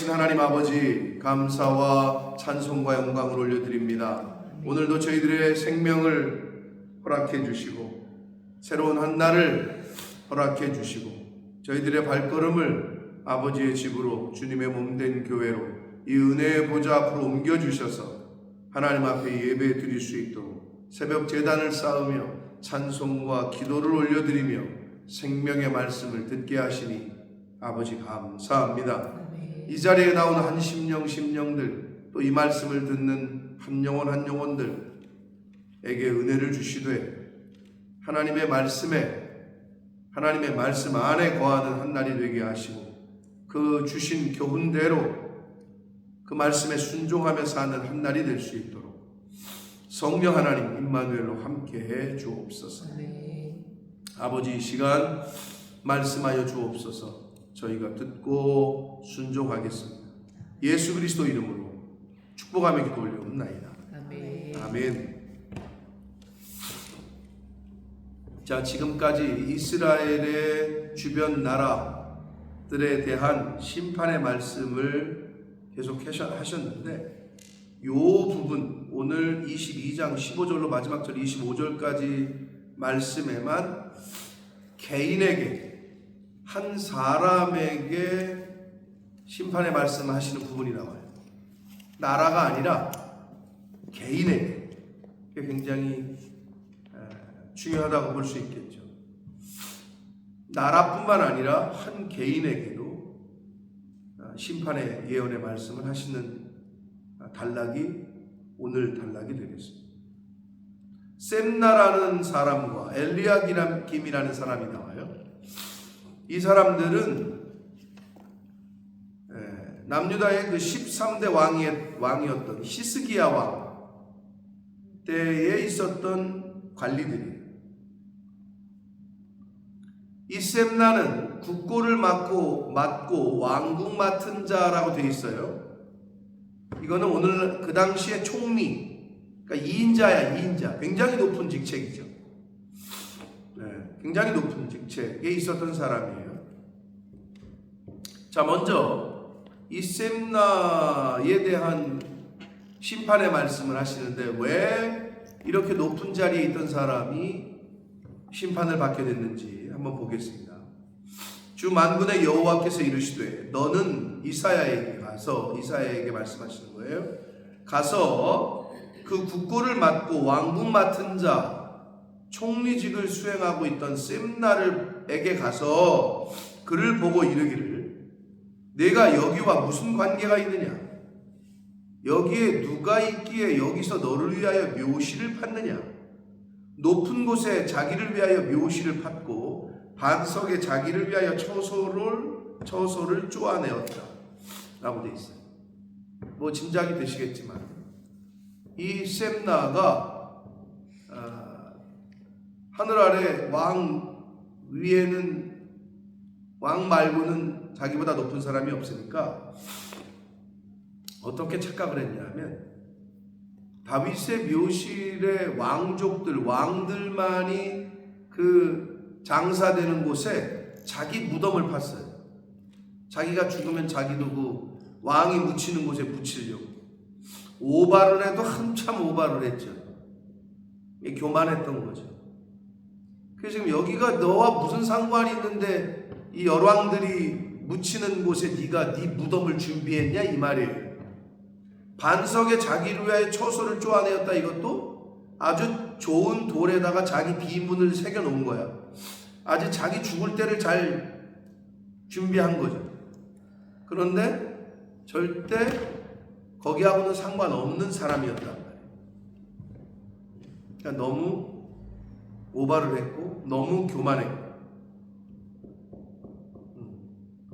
살아계신 하나님 아버지, 감사와 찬송과 영광을 올려드립니다. 오늘도 저희들의 생명을 허락해 주시고 새로운 한 날을 허락해 주시고 저희들의 발걸음을 아버지의 집으로, 주님의 몸된 교회로 이 은혜의 보좌 앞으로 옮겨주셔서 하나님 앞에 예배 드릴 수 있도록 새벽 제단을 쌓으며 찬송과 기도를 올려드리며 생명의 말씀을 듣게 하시니 아버지 감사합니다. 이 자리에 나오는 한 심령들, 또 이 말씀을 듣는 한 영혼들에게 은혜를 주시되 하나님의 말씀 안에 거하는 한 날이 되게 하시고 그 주신 교훈대로 그 말씀에 순종하며 사는 한 날이 될 수 있도록 성령 하나님 임마누엘로 함께해 주옵소서. 아버지, 이 시간 말씀하여 주옵소서. 저희가 듣고 순종하겠습니다. 예수 그리스도 이름으로 축복하며 기도 올려옵나이다. 아멘. 자, 지금까지 이스라엘의 주변 나라들에 대한 심판의 말씀을 계속 하셨는데 이 부분, 오늘 22장 15절로 마지막 절 25절까지 말씀에만 개인에게, 한 사람에게 심판의 말씀하시는 부분이 나와요. 나라가 아니라 개인에게. 굉장히 중요하다고 볼 수 있겠죠. 나라뿐만 아니라 한 개인에게도 심판의 예언의 말씀을 하시는 단락이 오늘 단락이 되겠습니다. 셈나라는 사람과 엘리야김이라는 사람이 나와요. 이 사람들은 남유다의 그 13대 왕이었던 히스기야 왕 때에 있었던 관리들이에요. 이 셈나는 국고를 맡고 왕궁 맡은 자라고 되어 있어요. 이거는 오늘 그 당시의 총리, 그러니까 2인자, 굉장히 높은 직책이죠. 굉장히 높은 직책에 있었던 사람이에요. 자, 먼저 이 셈나에 대한 심판의 말씀을 하시는데 왜 이렇게 높은 자리에 있던 사람이 심판을 받게 됐는지 한번 보겠습니다. 주 만군의 여호와께서 이르시되 너는 이사야에게 가서, 이사야에게 말씀하시는 거예요. 가서 그 국고를 맡고 왕궁 맡은 자, 총리직을 수행하고 있던 셈나에게 가서 그를 보고 이르기를 내가 여기와 무슨 관계가 있느냐? 여기에 누가 있기에 여기서 너를 위하여 묘시를 팠느냐? 높은 곳에 자기를 위하여 묘시를 팠고 반석에 자기를 위하여 처소를 쪼아내었다 라고 되어 있어요. 뭐 짐작이 되시겠지만 이 셈나가 하늘 아래 왕 위에는, 왕 말고는 자기보다 높은 사람이 없으니까 어떻게 착각을 했냐면 다윗의 묘실의 왕들만이 그 장사되는 곳에 자기 무덤을 팠어요. 자기가 죽으면 자기도 그 왕이 묻히는 곳에 묻히려고. 오바를 해도 한참 오바를 했죠. 교만했던 거죠. 그래서 지금 여기가 너와 무슨 상관이 있는데 이 열왕들이 묻히는 곳에 네가 네 무덤을 준비했냐 이 말이에요. 반석에 자기를 위하여 처소를 쪼아내었다, 이것도 아주 좋은 돌에다가 자기 비문을 새겨 놓은 거야. 아주 자기 죽을 때를 잘 준비한 거죠. 그런데 절대 거기하고는 상관없는 사람이었단 말이에요. 그러니까 너무 오바를 했고 너무 교만했고,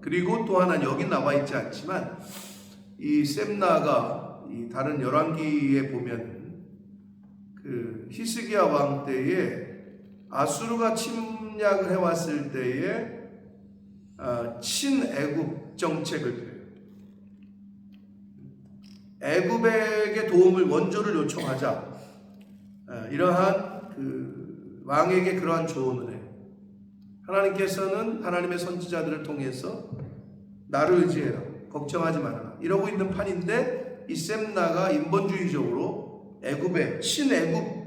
그리고 또 하나 여기 나와 있지 않지만 이 셈나가 이 다른 열왕기에 보면 그 히스기야 왕 때에 아수르가 침략을 해왔을 때에 친애굽 정책을 펴요. 애굽에게 도움을, 원조를 요청하자, 이러한 그 왕에게 그러한 조언을 해요. 하나님께서는 하나님의 선지자들을 통해서 나를 의지해라, 걱정하지 말아라. 이러고 있는 판인데 이 셈나가 인본주의적으로 애굽의 친애굽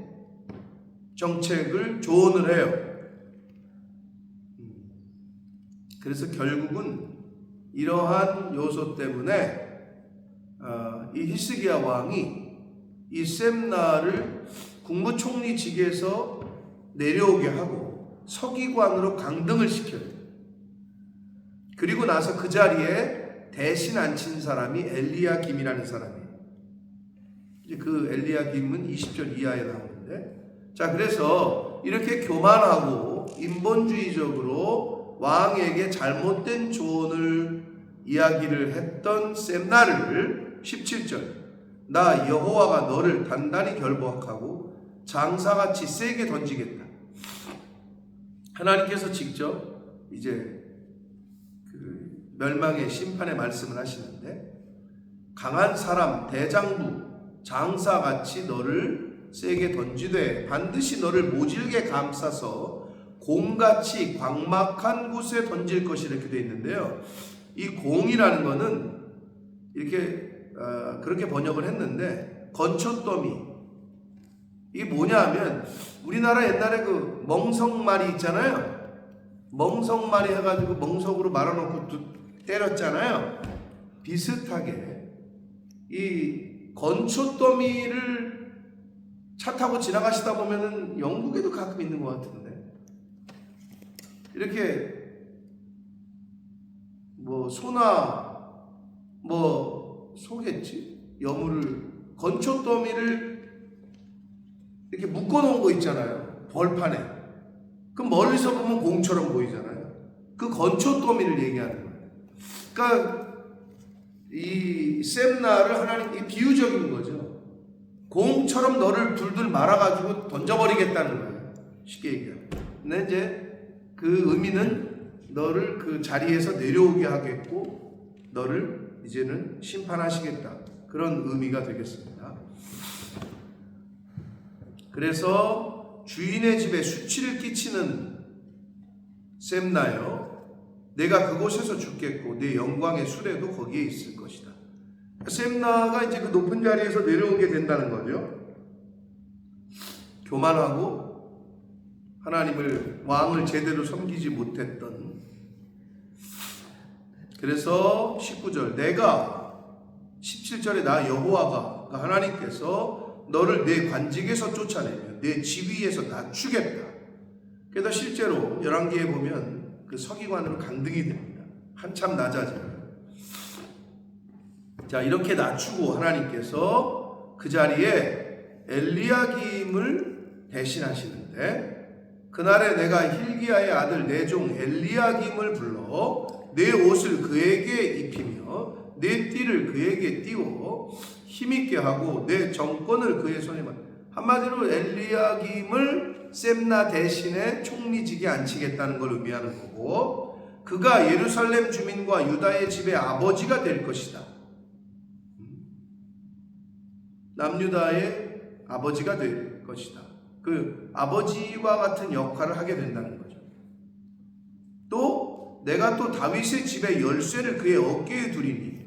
정책을 조언을 해요. 그래서 결국은 이러한 요소 때문에 이 히스기야 왕이 이 셈나를 국무총리직에서 내려오게 하고 서기관으로 강등을 시켜요. 그리고 나서 그 자리에 대신 앉힌 사람이 엘리야김이라는 사람이에요. 이제 그 엘리야김은 20절 이하에 나오는데, 자, 그래서 이렇게 교만하고 인본주의적으로 왕에게 잘못된 조언을 이야기를 했던 셈나를 17절, 나 여호와가 너를 단단히 결박하고 장사같이 세게 던지겠다. 하나님께서 직접 이제 그 멸망의 심판의 말씀을 하시는데, 강한 사람 대장부 장사같이 너를 세게 던지되 반드시 너를 모질게 감싸서 공같이 광막한 곳에 던질 것이 이렇게 되어 있는데요. 이 공이라는 거는 이렇게 그렇게 번역을 했는데, 건초더미, 이게 뭐냐 하면 우리나라 옛날에 그 멍석말이 있잖아요. 멍석말이 해가지고 멍석으로 말아놓고 때렸잖아요. 비슷하게 이 건초더미를 차 타고 지나가시다 보면은 영국에도 가끔 있는 것 같은데, 이렇게 뭐 소나 뭐 소겠지, 여물을 건초더미를 이렇게 묶어놓은 거 있잖아요, 벌판에. 그럼 멀리서 보면 공처럼 보이잖아요. 그 건초더미를 얘기하는 거예요. 그러니까 이 셈나를 하나님께 비유적인 거죠. 공처럼 너를 둘둘 말아가지고 던져버리겠다는 거예요, 쉽게 얘기하면. 근데 이제 그 의미는 너를 그 자리에서 내려오게 하겠고 너를 이제는 심판하시겠다, 그런 의미가 되겠습니다. 그래서 주인의 집에 수치를 끼치는 셈나여, 내가 그곳에서 죽겠고 내 영광의 수레도 거기에 있을 것이다. 셈나가 이제 그 높은 자리에서 내려오게 된다는 거죠. 교만하고 하나님을, 왕을 제대로 섬기지 못했던. 그래서 19절, 내가 17절에 나 여호와가, 그러니까 하나님께서 너를 내 관직에서 쫓아내며 내 지위에서 낮추겠다. 그래서 실제로 열왕기에 보면 그 서기관으로 강등이 됩니다. 한참 낮아져요. 자, 이렇게 낮추고 하나님께서 그 자리에 엘리야김을 대신하시는데, 그날에 내가 hil기야의 아들 내 종 엘리야김을 불러 내 옷을 그에게 입히며 내 띠를 그에게 띄워 힘있게 하고 내 정권을 그의 손에 맡. 한마디로 엘리야김을 셈나 대신에 총리직에 앉히겠다는 걸 의미하는 거고, 그가 예루살렘 주민과 유다의 집의 아버지가 될 것이다. 남유다의 아버지가 될 것이다. 그 아버지와 같은 역할을 하게 된다는 거죠. 또 내가 또 다윗의 집의 열쇠를 그의 어깨에 두리니,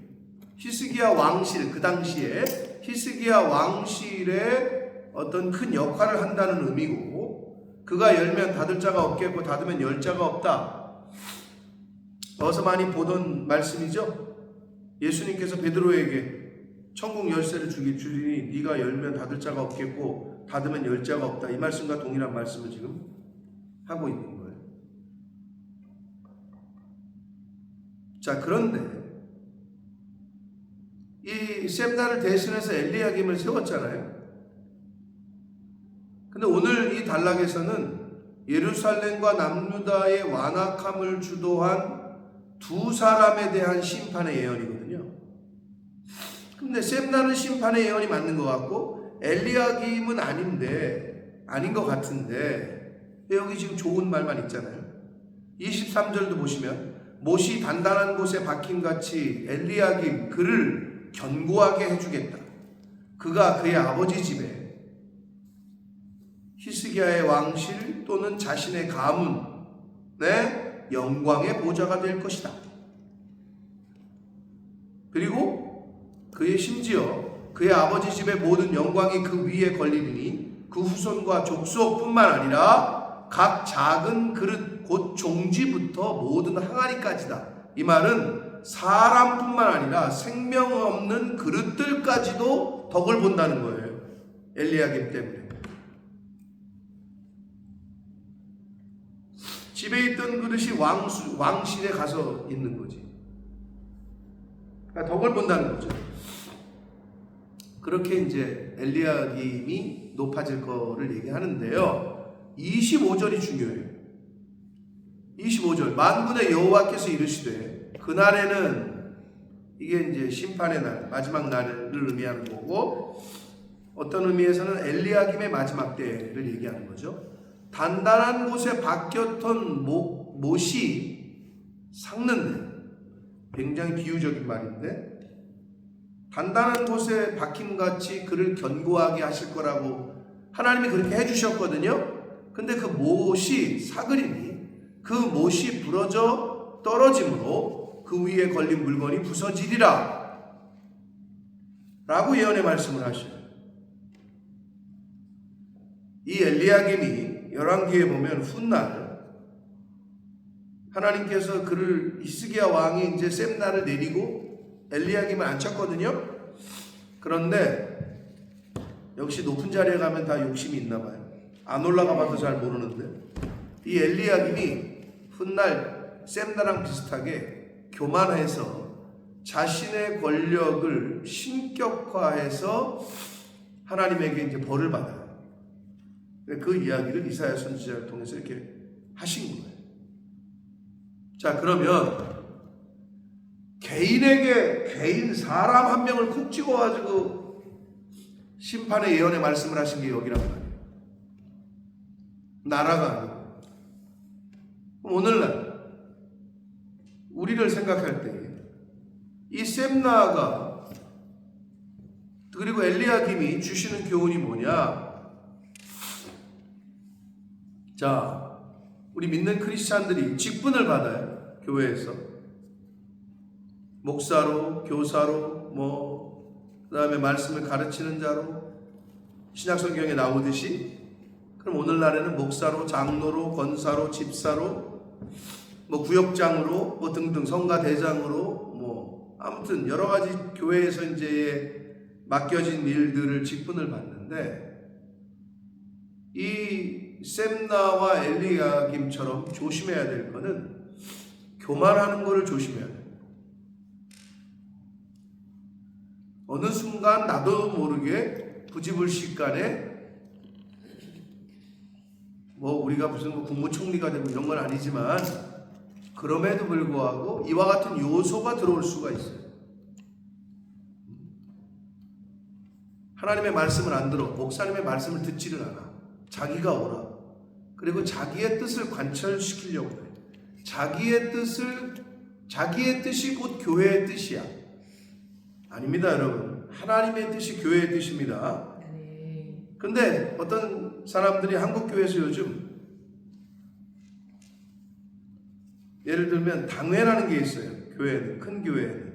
히스기야 왕실, 그 당시에 히스기야 왕실의 어떤 큰 역할을 한다는 의미고, 그가 열면 닫을 자가 없겠고 닫으면 열 자가 없다. 어서 많이 보던 말씀이죠. 예수님께서 베드로에게 천국 열쇠를 주리니 네가 열면 닫을 자가 없겠고 닫으면 열 자가 없다. 이 말씀과 동일한 말씀을 지금 하고 있는 거예요. 자, 그런데 이 셈나를 대신해서 엘리야김을 세웠잖아요. 근데 오늘 이 단락에서는 예루살렘과 남유다의 완악함을 주도한 두 사람에 대한 심판의 예언이거든요. 근데 셈나는 심판의 예언이 맞는 것 같고 엘리야김은 아닌 것 같은데, 여기 지금 좋은 말만 있잖아요. 23절도 보시면 못이 단단한 곳에 박힘같이 엘리야김 그를 견고하게 해주겠다. 그가 그의 아버지 집에 히스기야의 왕실 또는 자신의 가문의 영광의 보좌가 될 것이다. 그리고 그의 심지어 그의 아버지 집의 모든 영광이 그 위에 걸리니 그 후손과 족속뿐만 아니라 각 작은 그릇 곧 종지부터 모든 항아리까지다. 이 말은 사람뿐만 아니라 생명 없는 그릇들까지도 덕을 본다는 거예요. 엘리야김 때문에. 집에 있던 그릇이 왕실에 가서 있는 거지. 그러니까 덕을 본다는 거죠. 그렇게 이제 엘리야김이 높아질 거를 얘기하는데요. 25절이 중요해요. 25절. 만군의 여호와께서 이르시되 그날에는, 이게 이제 심판의 날, 마지막 날을 의미하는 거고, 어떤 의미에서는 엘리야김의 마지막 때를 얘기하는 거죠. 단단한 곳에 박혔던 못이 삭는데, 굉장히 비유적인 말인데, 단단한 곳에 박힘같이 그를 견고하게 하실 거라고 하나님이 그렇게 해주셨거든요. 근데 그 못이 사그리니 그 못이 부러져 떨어짐으로 그 위에 걸린 물건이 부서지리라 라고 예언의 말씀을 하셔요. 이 엘리야김이 열왕기에 보면 훗날 하나님께서 그를, 히스기야 왕이 이제 셈나를 내리고 엘리야김을 앉혔거든요. 그런데 역시 높은 자리에 가면 다 욕심이 있나 봐요. 안 올라가 봐도 잘 모르는데, 이 엘리야김이 훗날 셈나랑 비슷하게 교만해서 자신의 권력을 신격화해서 하나님에게 이제 벌을 받아요. 그 이야기를 이사야 선지자를 통해서 이렇게 하신 거예요. 자, 그러면 개인 사람 한 명을 콕 찍어가지고 심판의 예언의 말씀을 하신 게 여기란 말이에요. 나라가 아니고. 오늘날 우리를 생각할 때 이 셈나가 그리고 엘리야김이 주시는 교훈이 뭐냐? 자, 우리 믿는 크리스찬들이 직분을 받아요. 교회에서 목사로, 교사로, 그다음에 말씀을 가르치는 자로, 신약성경에 나오듯이. 그럼 오늘날에는 목사로, 장로로, 권사로, 집사로, 구역장으로, 등등, 성가대장으로, 아무튼 여러 가지 교회에서 이제 맡겨진 일들을 직분을 받는데, 이 셈나와 엘리야김처럼 조심해야 될 거는 교만하는 거를 조심해야 돼요. 어느 순간 나도 모르게 부지불식간에 우리가 무슨 국무총리가 되고 이런 건 아니지만, 그럼에도 불구하고 이와 같은 요소가 들어올 수가 있어요. 하나님의 말씀을 안 들어, 목사님의 말씀을 듣지를 않아. 자기가 오라. 그리고 자기의 뜻을 관철시키려고 해. 자기의 뜻이 곧 교회의 뜻이야. 아닙니다, 여러분. 하나님의 뜻이 교회의 뜻입니다. 근데 어떤 사람들이 한국교회에서 요즘, 예를 들면 당회라는 게 있어요. 교회는, 큰 교회는.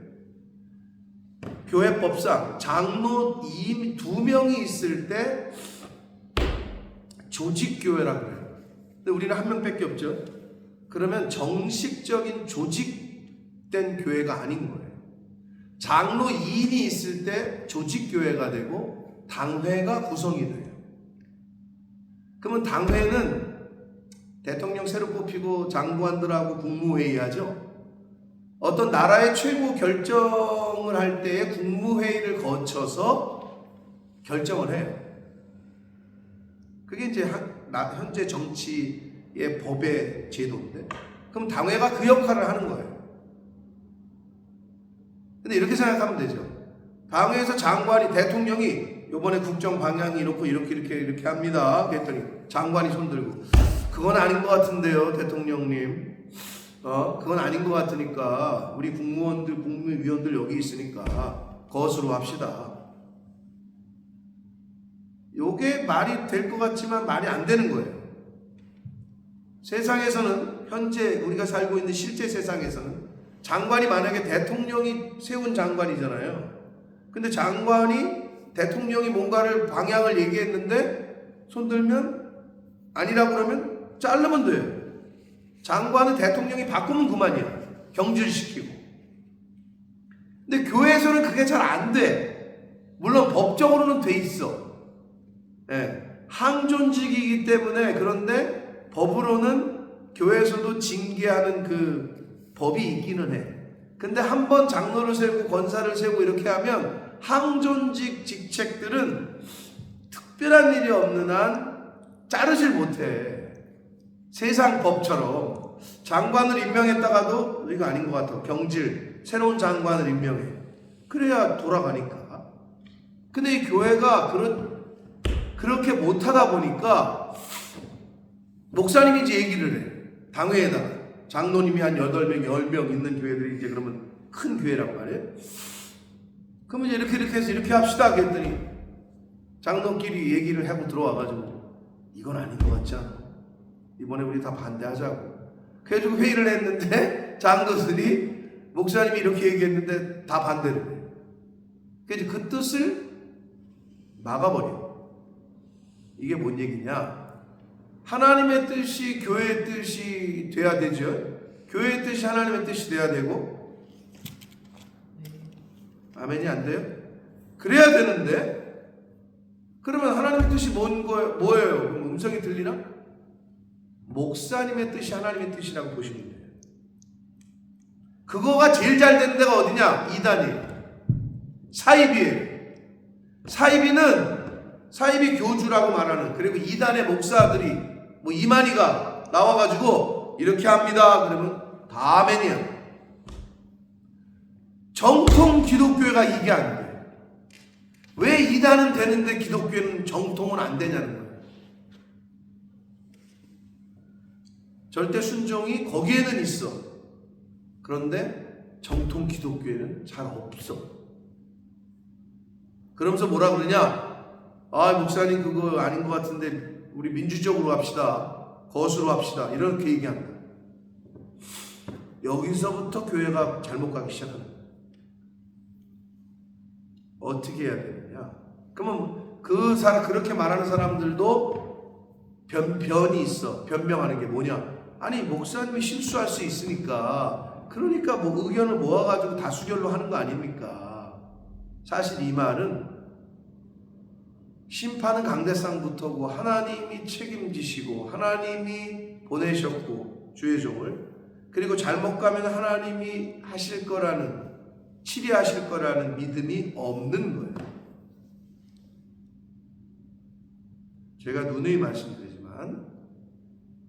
교회법상 장로 2명이 있을 때 조직교회라고 해요. 근데 우리는 한 명밖에 없죠. 그러면 정식적인 조직된 교회가 아닌 거예요. 장로 2인이 있을 때 조직교회가 되고 당회가 구성이 돼요. 그러면 당회는 대통령 새로 뽑히고 장관들하고 국무회의 하죠. 어떤 나라의 최고 결정을 할 때에 국무회의를 거쳐서 결정을 해요. 그게 이제 현재 정치의 법의 제도인데, 그럼 당회가 그 역할을 하는 거예요. 근데 이렇게 생각하면 되죠. 당회에서 장관이, 대통령이 요번에 국정 방향이 이렇게 합니다. 그랬더니 장관이 손들고, 그건 아닌 것 같은데요, 대통령님. 그건 아닌 것 같으니까 우리 국무원들, 국무위원들 여기 있으니까 거수로 합시다. 요게 말이 될 것 같지만 말이 안 되는 거예요. 세상에서는, 현재 우리가 살고 있는 실제 세상에서는 장관이 만약에 대통령이 세운 장관이잖아요. 근데 장관이 대통령이 뭔가를 방향을 얘기했는데 손들면 아니라 그러면 자르면 돼요. 장관은 대통령이 바꾸면 그만이야. 경질시키고. 근데 교회에서는 그게 잘 안 돼. 물론 법적으로는 돼 있어. 예. 항존직이기 때문에. 그런데 법으로는 교회에서도 징계하는 그 법이 있기는 해. 근데 한번 장로를 세우고 권사를 세우고 이렇게 하면 항존직 직책들은 특별한 일이 없는 한 자르질 못해. 세상 법처럼 장관을 임명했다가도 이거 아닌 것 같아. 경질, 새로운 장관을 임명해. 그래야 돌아가니까. 근데 이 교회가 그렇게 못하다 보니까 목사님이 이제 얘기를 해. 당회에다가. 장로님이 한 8명, 10명 있는 교회들이 이제 그러면 큰 교회란 말이에요. 그러면 이제 이렇게 해서 이렇게 합시다. 그랬더니 장로끼리 얘기를 하고 들어와가지고 이건 아닌 것 같지 않아? 이번에 우리 다 반대하자고. 그래가지고 회의를 했는데 장로들이 목사님이 이렇게 얘기했는데 다 반대를 해. 그래서 그 뜻을 막아버려. 이게 뭔 얘기냐? 하나님의 뜻이 교회의 뜻이 돼야 되죠. 교회의 뜻이 하나님의 뜻이 돼야 되고. 아멘이 안 돼요? 그래야 되는데 그러면 하나님의 뜻이 뭐예요? 그럼 음성이 들리나? 목사님의 뜻이 하나님의 뜻이라고 보시면 돼요. 그거가 제일 잘 되는 데가 어디냐? 이단이에요. 사이비예요. 사이비 교주라고 말하는, 그리고 이단의 목사들이 뭐 이만희가 나와가지고 이렇게 합니다. 그러면 다 아멘이야. 정통 기독교회가 이게 안 돼. 왜 이단은 되는데 기독교회는 정통은 안 되냐는 거예요. 절대 순종이 거기에는 있어. 그런데 정통 기독교회는 잘 없어. 그러면서 뭐라 그러냐? 아, 목사님 그거 아닌 것 같은데 우리 민주적으로 합시다. 거수로 합시다. 이렇게 얘기합니다. 여기서부터 교회가 잘못 가기 시작합니다. 어떻게 해야 되느냐? 그러면 그렇게 말하는 사람들도 변이 있어. 변명하는 게 뭐냐? 아니, 목사님이 실수할 수 있으니까, 그러니까 뭐 의견을 모아가지고 다수결로 하는 거 아닙니까? 사실 이 말은 심판은 강대상부터고 하나님이 책임지시고 하나님이 보내셨고 주의 종을, 그리고 잘못 가면 하나님이 하실 거라는, 치리하실 거라는 믿음이 없는 거예요. 제가 누누이 말씀드리지만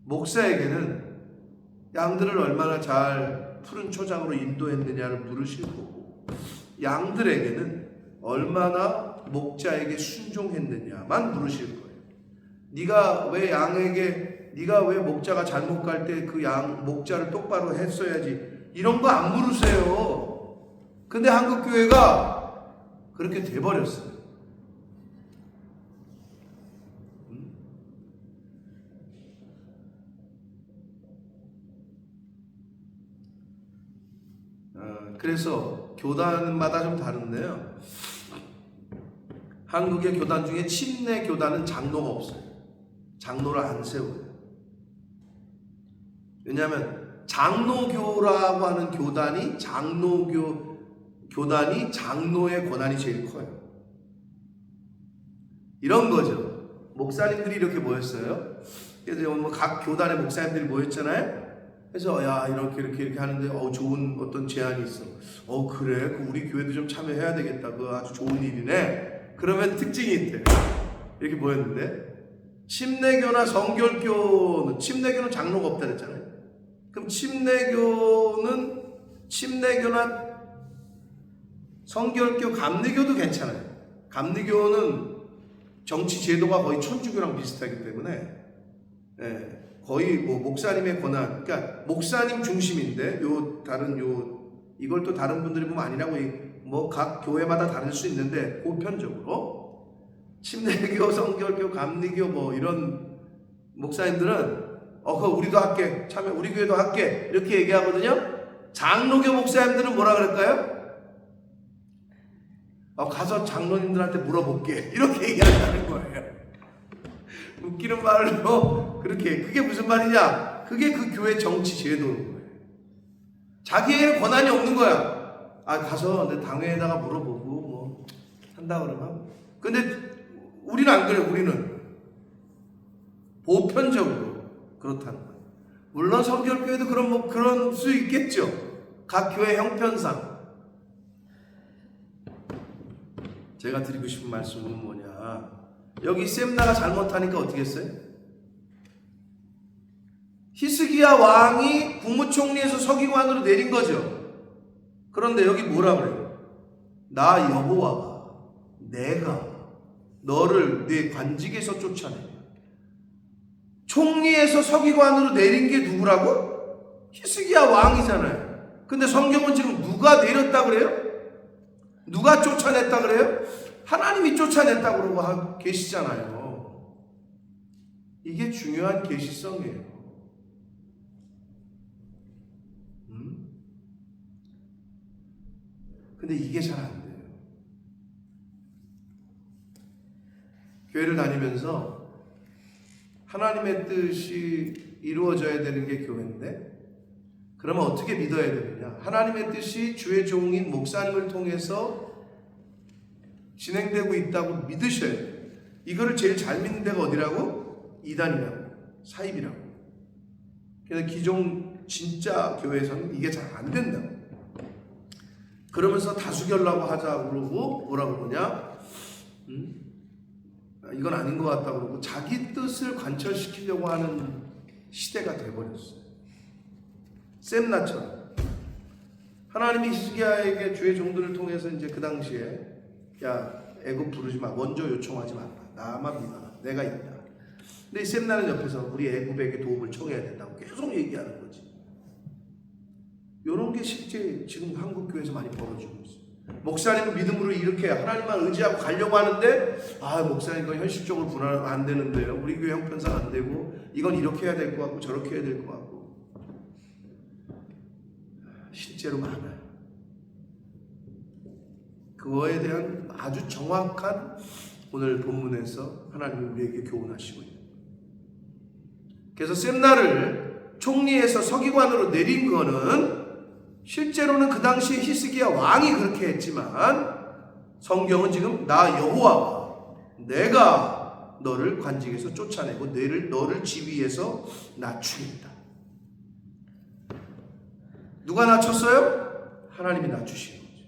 목사에게는 양들을 얼마나 잘 푸른 초장으로 인도했느냐를 물으실 거고, 양들에게는 얼마나 목자에게 순종했느냐만 물으실 거예요. 네가 왜 목자가 잘못 갈 때 그 목자를 똑바로 했어야지, 이런 거 안 물으세요. 근데 한국 교회가 그렇게 돼버렸어요. 그래서 교단마다 좀 다른데요. 한국의 교단 중에 침례 교단은 장로가 없어요. 장로를 안 세워요. 왜냐하면 장로교라고 하는 교단이 장로의 권한이 제일 커요. 이런 거죠. 목사님들이 이렇게 모였어요. 그래서 뭐 각 교단의 목사님들이 모였잖아요. 그래서 야, 이렇게 하는데 좋은 어떤 제안이 있어. 그래, 우리 교회도 좀 참여해야 되겠다. 그거 아주 좋은 일이네. 그러면 특징이 있대. 이렇게 모였는데, 침례교나 성결교는, 침례교는 장로가 없다 그랬잖아요. 그럼 침례교나 성결교, 감리교도 괜찮아요. 감리교는 정치 제도가 거의 천주교랑 비슷하기 때문에 거의 뭐 목사님의 권한, 그러니까 목사님 중심인데 이걸 또 다른 분들이 보면 아니라고, 뭐 각 교회마다 다를 수 있는데 보편적으로 침례교, 성결교, 감리교 뭐 이런 목사님들은 그거 우리도 할게, 참여, 우리 교회도 할게, 이렇게 얘기하거든요. 장로교 목사님들은 뭐라 그럴까요? 가서 장로님들한테 물어볼게. 이렇게 얘기한다는 거예요. 웃기는 말로 그렇게. 그게 무슨 말이냐? 그게 그 교회 정치 제도인 거예요. 자기의 권한이 없는 거야. 가서 내 당회에다가 물어보고 뭐 한다 그러면. 근데 우리는 안 그래요. 우리는 보편적으로 그렇다는 거예요. 물론 성결교회도 그런 수 있겠죠. 각 교회 형편상. 제가 드리고 싶은 말씀은 뭐냐? 여기 셈나가 잘못하니까 어떻게 했어요? 히스기야 왕이 국무총리에서 서기관으로 내린 거죠. 그런데 여기 뭐라 그래요? 나 여호와가 내가 너를 내 관직에서 쫓아내. 총리에서 서기관으로 내린 게 누구라고? 히스기야 왕이잖아요. 근데 성경은 지금 누가 내렸다 그래요? 누가 쫓아냈다 그래요? 하나님이 쫓아냈다 그러고 계시잖아요. 이게 중요한 계시성이에요. 근데 이게 잘 안 돼요. 교회를 다니면서 하나님의 뜻이 이루어져야 되는 게 교회인데, 그러면 어떻게 믿어야 되느냐? 하나님의 뜻이 주의 종인 목사님을 통해서 진행되고 있다고 믿으셔야 돼요. 이거를 제일 잘 믿는 데가 어디라고? 이단이라고, 사입이라고. 그래서 기존 진짜 교회에서는 이게 잘 안 된다고. 그러면서 다수결라고 하자 그러고 뭐라고 그러냐? 이건 아닌 것 같다 그러고 자기 뜻을 관철시키려고 하는 시대가 돼버렸어요. 셈나처럼. 하나님이 히스기야에게 주의 종들을 통해서 이제 그 당시에 애굽 부르지 마. 먼저 요청하지 마라. 나만 믿어라. 내가 있다. 근데 이 셈나는 옆에서 우리 애굽에게 도움을 청해야 된다고 계속 얘기하는 거지. 이런 게 실제 지금 한국 교회에서 많이 벌어지고 있어요. 목사님은 믿음으로 이렇게 하나님만 의지하고 가려고 하는데 목사님 이건 현실적으로 분할 안 되는데요. 우리 교회 형편상 안 되고 이건 이렇게 해야 될 것 같고 저렇게 해야 될 것 같고. 실제로 많아요. 그거에 대한 아주 정확한 오늘 본문에서 하나님이 우리에게 교훈하시고 있습니다. 그래서 셈나를 총리에서 서기관으로 내린 거는 실제로는 그 당시에 히스기야 왕이 그렇게 했지만 성경은 지금 나 여호와가 내가 너를 관직에서 쫓아내고 너를 지위에서 낮추겠다. 누가 낮췄어요? 하나님이 낮추신 거죠.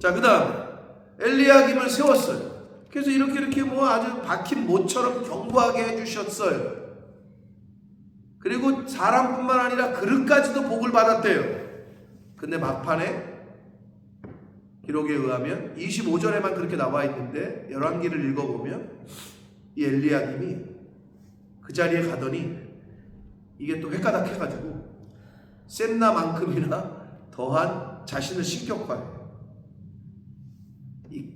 자, 그 다음에 엘리야김을 세웠어요. 그래서 이렇게 뭐 아주 박힌 모처럼 견고하게 해주셨어요. 그리고 사람뿐만 아니라 그릇까지도 복을 받았대요. 근데 막판에 기록에 의하면 25절에만 그렇게 나와 있는데 열왕기를 읽어보면 이 엘리야김이 그 자리에 가더니 이게 또 획가닥 해가지고 셈나만큼이나 더한 자신을 신격화해요. 이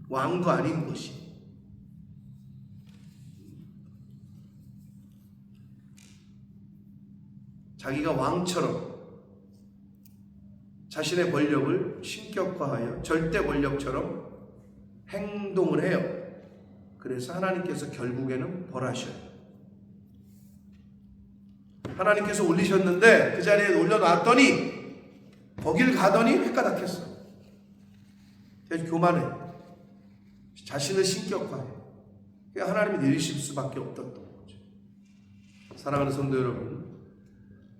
왕도 아닌 것이. 자기가 왕처럼 자신의 권력을 신격화하여 절대 권력처럼 행동을 해요. 그래서 하나님께서 결국에는 벌하셔요. 하나님께서 올리셨는데 그 자리에 올려놨더니 거길 가더니 획가닥했어. 그래서 교만해. 자신을 신격화해. 하나님이 내리실 수밖에 없었던 거죠. 사랑하는 성도 여러분,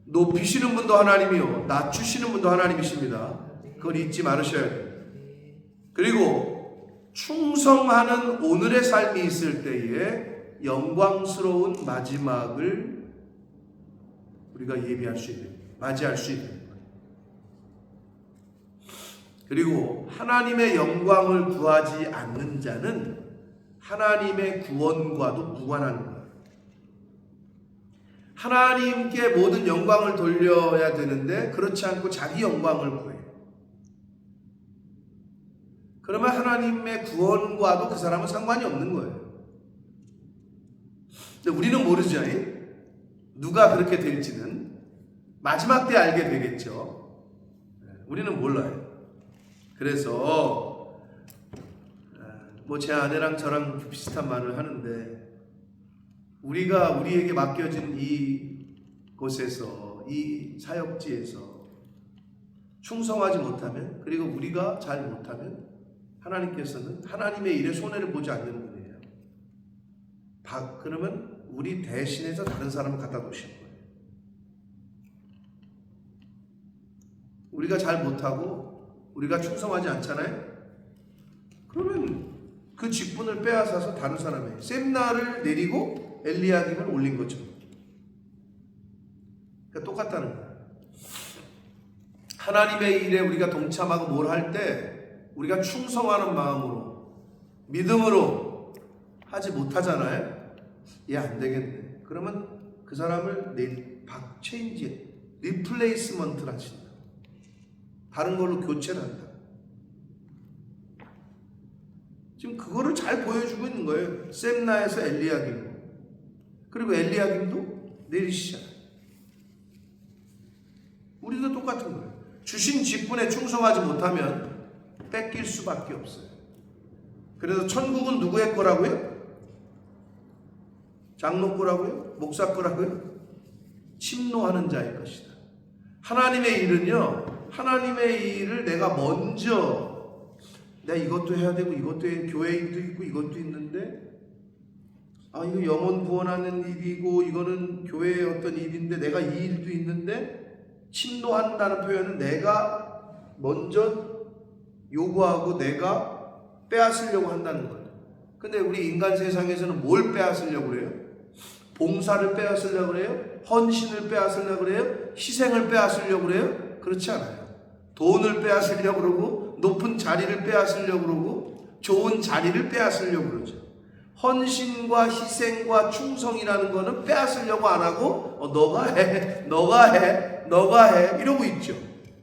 높이시는 분도 하나님이요 낮추시는 분도 하나님이십니다. 그걸 잊지 말으셔야 돼요. 그리고 충성하는 오늘의 삶이 있을 때에 영광스러운 마지막을 우리가 예비할 수 있는, 맞이할 수 있는 거예요. 그리고 하나님의 영광을 구하지 않는 자는 하나님의 구원과도 무관한 거예요. 하나님께 모든 영광을 돌려야 되는데 그렇지 않고 자기 영광을 구해요. 그러면 하나님의 구원과도 그 사람은 상관이 없는 거예요. 근데 우리는 모르죠. 누가 그렇게 될지는. 마지막 때 알게 되겠죠. 우리는 몰라요. 그래서 뭐 제 아내랑 저랑 비슷한 말을 하는데, 우리가 우리에게 맡겨진 이 곳에서, 이 사역지에서 충성하지 못하면, 그리고 우리가 잘 못하면 하나님께서는 하나님의 일에 손해를 보지 않는 분이에요. 그러면 우리 대신해서 다른 사람을 갖다 놓으시는 거예요. 우리가 잘 못하고 우리가 충성하지 않잖아요. 그러면 그 직분을 빼앗아서 다른 사람에게, 셈나를 내리고 엘리야김을 올린 거죠. 그러니까 똑같다는 거예요. 하나님의 일에 우리가 동참하고 뭘 할 때 우리가 충성하는 마음으로, 믿음으로 하지 못하잖아요. 얘 안 되겠네. 그러면 그 사람을 체인지, 리플레이스먼트를 하신다. 다른 걸로 교체를 한다. 지금 그거를 잘 보여주고 있는 거예요. 셈나에서 엘리야김, 그리고 엘리야김도 내리시잖아요. 우리도 똑같은 거예요. 주신 직분에 충성하지 못하면 뺏길 수밖에 없어요. 그래서 천국은 누구의 거라고요? 장로 거라고요? 목사 거라고요? 침노하는 자의 것이다. 하나님의 일은요, 하나님의 일을 내가 먼저, 내가 이것도 해야 되고 이것도 해야, 교회 일도 있고 이것도 있는데, 이거 영혼 구원하는 일이고 이거는 교회의 어떤 일인데 내가 이 일도 있는데, 침노한다는 표현은 내가 먼저 요구하고 내가 빼앗으려고 한다는 거예요. 근데 우리 인간 세상에서는 뭘 빼앗으려고 그래요? 봉사를 빼앗으려고 그래요? 헌신을 빼앗으려고 그래요? 희생을 빼앗으려고 그래요? 그렇지 않아요. 돈을 빼앗으려고 그러고, 높은 자리를 빼앗으려고 그러고, 좋은 자리를 빼앗으려고 그러죠. 헌신과 희생과 충성이라는 거는 빼앗으려고 안 하고, 너가 해, 너가 해, 너가 해 이러고 있죠.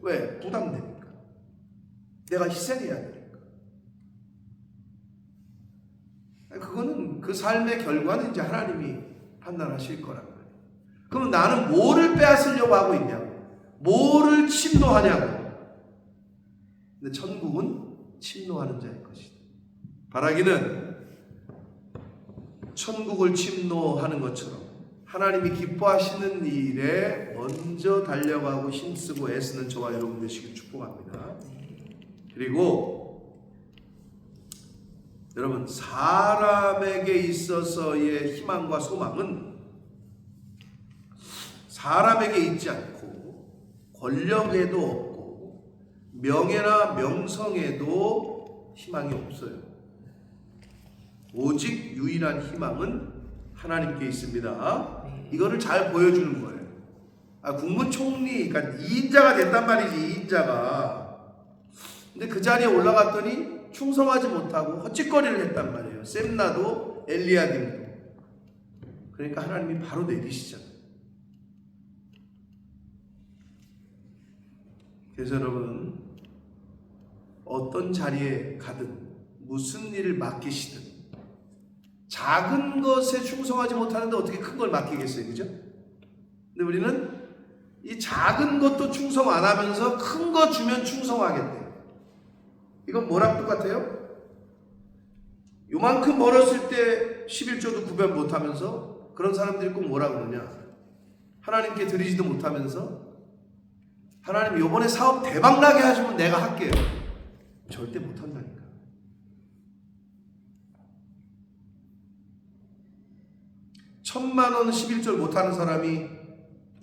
왜? 부담되니까. 내가 희생해야 되니까. 그거는 그 삶의 결과는 이제 하나님이 판단하실 거란 말이에요. 그럼 나는 뭐를 빼앗으려고 하고 있냐고, 뭐를 침노하냐고. 근데 천국은 침노하는 자의 것이다. 바라기는 천국을 침노하는 것처럼 하나님이 기뻐하시는 일에 먼저 달려가고 힘쓰고 애쓰는 저와 여러분 되시길 축복합니다. 그리고 여러분, 사람에게 있어서의 희망과 소망은 사람에게 있지 않고, 권력에도 없고, 명예나 명성에도 희망이 없어요. 오직 유일한 희망은 하나님께 있습니다. 이거를 잘 보여주는 거예요. 국무총리, 그러니까 2인자가 됐단 말이지, 2인자가. 근데 그 자리에 올라갔더니 충성하지 못하고 헛짓거리를 했단 말이에요. 셈나도 엘리야김도. 그러니까 하나님이 바로 내리시잖아요. 그래서 여러분, 어떤 자리에 가든 무슨 일을 맡기시든 작은 것에 충성하지 못하는데 어떻게 큰 걸 맡기겠어요, 그죠? 근데 우리는 이 작은 것도 충성 안 하면서 큰 거 주면 충성하겠대요. 이건 뭐랑 똑같아요? 요만큼 벌었을 때 11조도 구별 못하면서, 그런 사람들이 꼭 뭐라 그러냐, 하나님께 드리지도 못하면서, 하나님 요번에 사업 대박나게 하시면 내가 할게요. 절대 못한다니까. 천만 원 11조를 못하는 사람이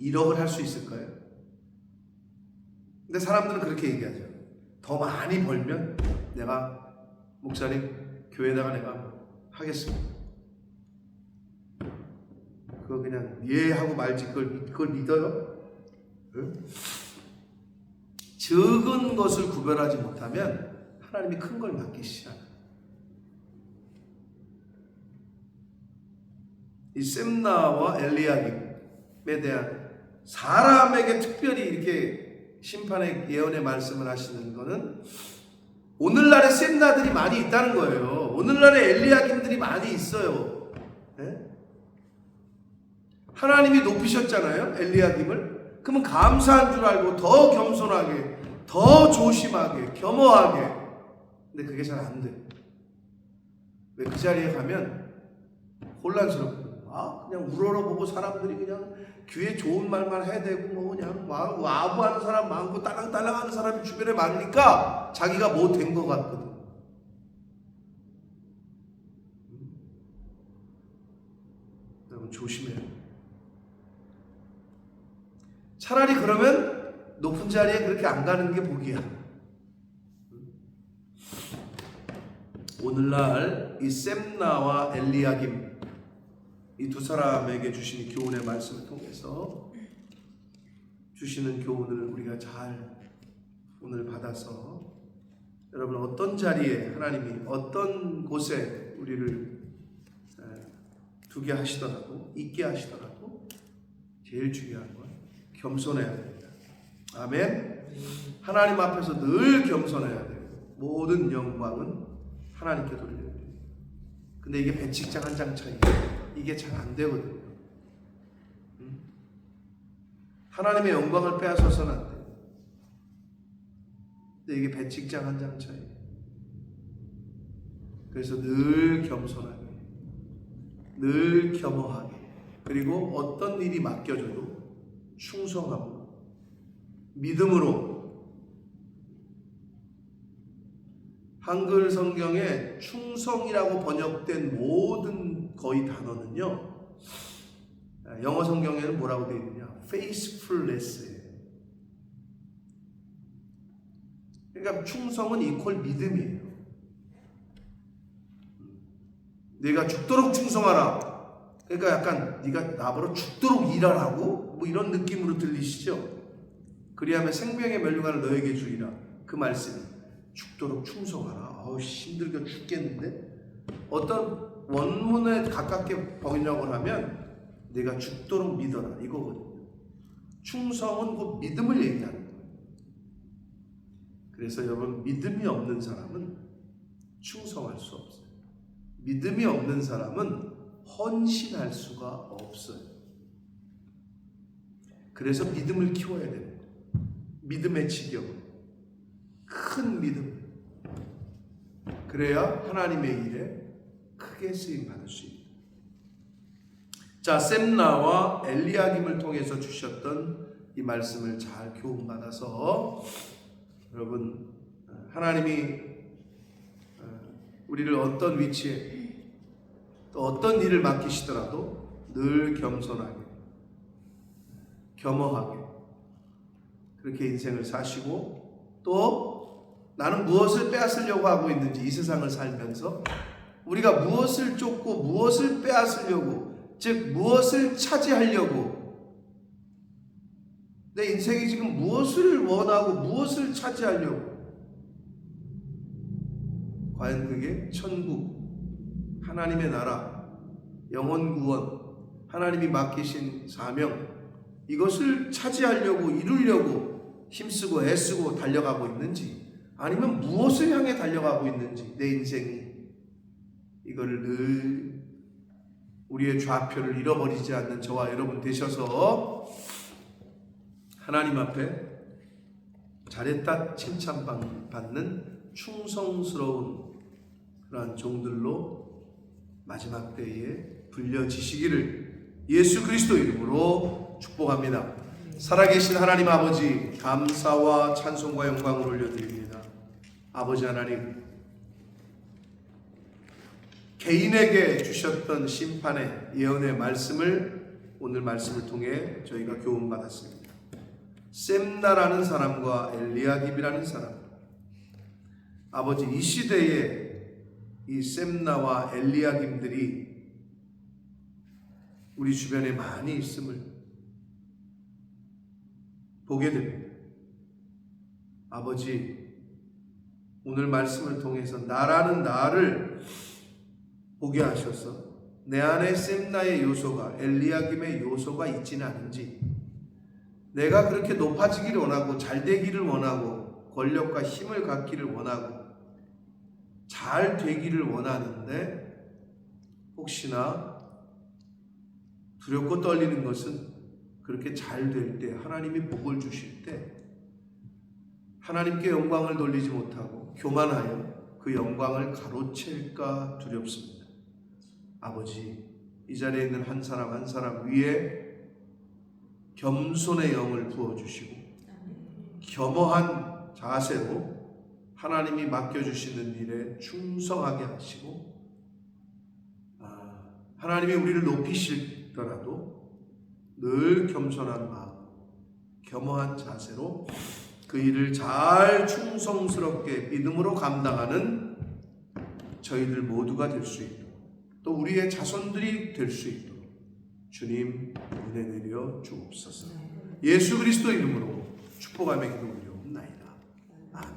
1억을 할 수 있을까요? 근데 사람들은 그렇게 얘기하죠. 더 많이 벌면 내가, 목사님 교회에다가 내가 하겠습니다. 그거 그냥 예 하고 말지 그걸 믿어요? 응? 적은 것을 구별하지 못하면 하나님이 큰 걸 맡기시잖아요. 이 셈나와 엘리야김에 대한, 사람에게 특별히 이렇게 심판의 예언의 말씀을 하시는 거는 오늘날의 셈나들이 많이 있다는 거예요. 오늘날의 엘리야김들이 많이 있어요. 네? 하나님이 높이셨잖아요, 엘리야김을. 그러면 감사한 줄 알고 더 겸손하게, 더 조심하게, 겸허하게. 근데 그게 잘 안 돼. 왜? 그 자리에 가면 혼란스럽고, 그냥 우러러보고 사람들이 그냥 귀에 좋은 말만 해야 되고, 뭐 그냥 와부하는 사람 많고 딸랑딸랑하는 사람이 주변에 많으니까 자기가 뭐 된 것 같거든. 여러분 조심해요. 차라리 그러면 높은 자리에 그렇게 안 가는 게 복이야. 오늘날 이 셈나와 엘리야김, 이 두 사람에게 주신 교훈의 말씀을 통해서 주시는 교훈을 우리가 잘 오늘 받아서, 여러분 어떤 자리에 하나님이 어떤 곳에 우리를 두게 하시더라도, 있게 하시더라도 제일 중요한 건 겸손해야 됩니다. 아멘. 하나님 앞에서 늘 겸손해야 돼요. 모든 영광은 하나님께 돌려야 돼요. 근데 이게 배측장 한 장 차이, 이게 잘 안 되거든요. 하나님의 영광을 빼앗아서는 안 돼요. 근데 이게 배측장 한 장 차이. 그래서 늘 겸손하게, 늘 겸허하게, 그리고 어떤 일이 맡겨져도 충성하고 믿음으로. 한글 성경에 충성이라고 번역된 모든 거의 단어는요, 영어 성경에는 뭐라고 되어 있느냐? faithfulness예요. 그러니까 충성은 이퀄 믿음이에요. 내가 죽도록 충성하라. 그러니까 약간 네가 나보러 죽도록 일하라고 뭐 이런 느낌으로 들리시죠? 그리하면 생명의 면류관을 너에게 주리라. 그 말씀이 죽도록 충성하라. 힘들게 죽겠는데? 어떤 원문에 가깝게 번역을 하면 내가 죽도록 믿어라 이거거든요. 충성은 곧 믿음을 얘기하는 거예요. 그래서 여러분, 믿음이 없는 사람은 충성할 수 없어요. 믿음이 없는 사람은 헌신할 수가 없어요. 그래서 믿음을 키워야 됩니다. 믿음의 지경, 큰 믿음. 그래야 하나님의 일에 크게 쓰임 받을 수 있다. 자, 셈나와 엘리야김을 통해서 주셨던 이 말씀을 잘 교훈받아서, 여러분 하나님이 우리를 어떤 위치에 또 어떤 일을 맡기시더라도 늘 겸손하게, 겸허하게 그렇게 인생을 사시고, 또 나는 무엇을 빼앗으려고 하고 있는지, 이 세상을 살면서 우리가 무엇을 쫓고 무엇을 빼앗으려고, 즉 무엇을 차지하려고, 내 인생이 지금 무엇을 원하고 무엇을 차지하려고, 과연 그게 천국, 하나님의 나라, 영원 구원, 하나님이 맡기신 사명, 이것을 차지하려고, 이루려고 힘쓰고 애쓰고 달려가고 있는지, 아니면 무엇을 향해 달려가고 있는지, 내 인생이, 이거를 늘 우리의 좌표를 잃어버리지 않는 저와 여러분 되셔서 하나님 앞에 잘했다 칭찬받는 충성스러운 그러한 종들로 마지막 때에 불려지시기를 예수 그리스도 이름으로 축복합니다. 살아계신 하나님 아버지, 감사와 찬송과 영광을 올려드립니다. 아버지 하나님, 개인에게 주셨던 심판의 예언의 말씀을 오늘 말씀을 통해 저희가 교훈받았습니다. 셈나라는 사람과 엘리야김이라는 사람, 아버지, 이 시대에 이 셈나와 엘리야김들이 우리 주변에 많이 있음을 보게 됩니다. 아버지, 오늘 말씀을 통해서 나라는 나를 보게 하셔서 내 안에 셈나의 요소가, 엘리야김의 요소가 있지는 않은지, 내가 그렇게 높아지기를 원하고 잘 되기를 원하고 권력과 힘을 갖기를 원하고 잘 되기를 원하는데, 혹시나 두렵고 떨리는 것은 그렇게 잘 될 때, 하나님이 복을 주실 때 하나님께 영광을 돌리지 못하고 교만하여 그 영광을 가로챌까 두렵습니다. 아버지, 이 자리에 있는 한 사람 한 사람 위에 겸손의 영을 부어주시고 겸허한 자세로 하나님이 맡겨주시는 일에 충성하게 하시고, 하나님이 우리를 높이시더라도 늘 겸손한 마음, 겸허한 자세로 그 일을 잘 충성스럽게 믿음으로 감당하는 저희들 모두가 될 수 있도록, 또 우리의 자손들이 될 수 있도록 주님 은혜 내려 주옵소서. 예수 그리스도 이름으로 축복하며 기도 올려옵나이다.